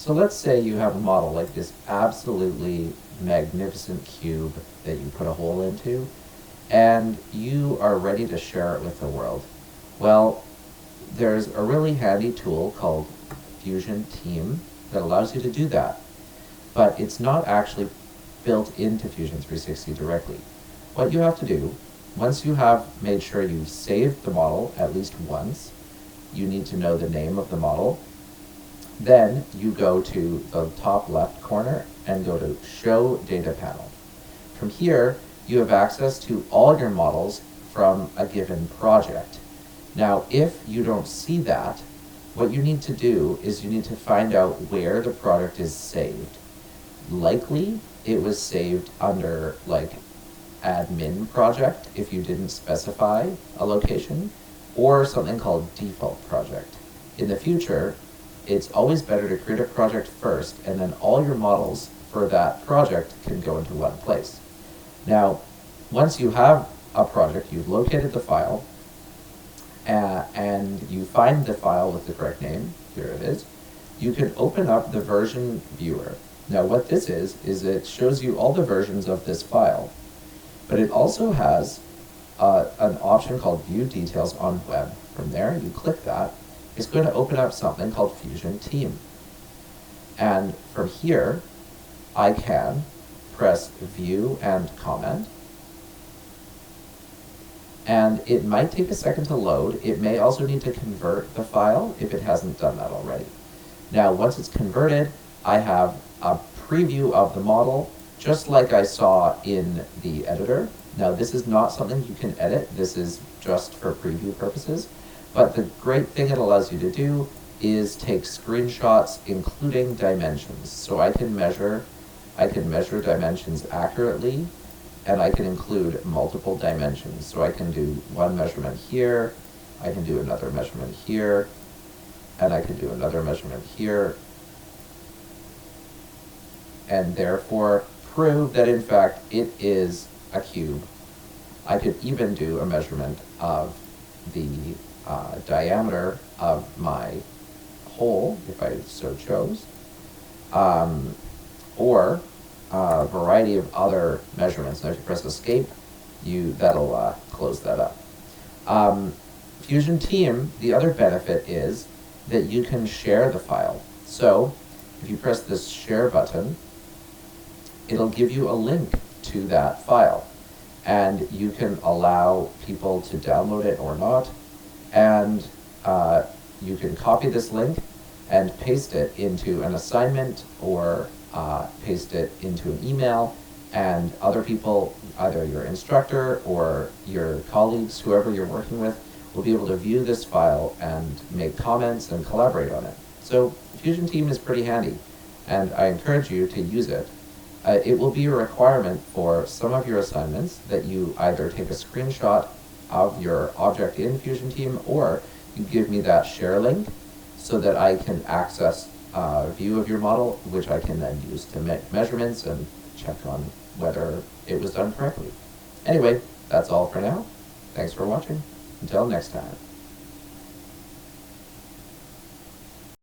So let's say you have a model like this absolutely magnificent cube that you put a hole into, and you are ready to share it with the world. Well, there's a really handy tool called Fusion Team that allows you to do that, but it's not actually built into Fusion 360 directly. What you have to do, once you have made sure you've saved the model at least once, you need to know the name of the model. Then you go to the top left corner and go to Show Data Panel. From here, you have access to all your models from a given project. Now, if you don't see that, what you need to do is you need to find out where the project is saved. Likely, it was saved under like admin project if you didn't specify a location, or something called default project. In the future, it's always better to create a project first, and then all your models for that project can go into one place. Now, once you have a project, you've located the file, and you find the file with the correct name, here it is, you can open up the version viewer. Now what this is it shows you all the versions of this file, but it also has an option called View Details on Web. From there, you click that, it's going to open up something called Fusion Team. And from here, I can press View and Comment. And it might take a second to load. It may also need to convert the file if it hasn't done that already. Now, once it's converted, I have a preview of the model, just like I saw in the editor. Now, this is not something you can edit. This is just for preview purposes. But the great thing it allows you to do is take screenshots, including dimensions. So I can measure dimensions accurately, and I can include multiple dimensions. So I can do one measurement here, I can do another measurement here, and I can do another measurement here, and therefore prove that in fact it is a cube. I could even do a measurement of the diameter of my hole, if I so chose, or a variety of other measurements. Now if you press escape, that'll close that up. Fusion Team, the other benefit is that you can share the file. So if you press this share button, it'll give you a link to that file, and you can allow people to download it or not, and you can copy this link and paste it into an assignment, or paste it into an email, and other people, either your instructor or your colleagues, whoever you're working with, will be able to view this file and make comments and collaborate on it. So Fusion Team is pretty handy, and I encourage you to use it. It will be a requirement for some of your assignments that you either take a screenshot of your object in Fusion Team, or you give me that share link so that I can access a view of your model, which I can then use to make measurements and check on whether it was done correctly. Anyway, that's all for now. Thanks for watching. Until next time.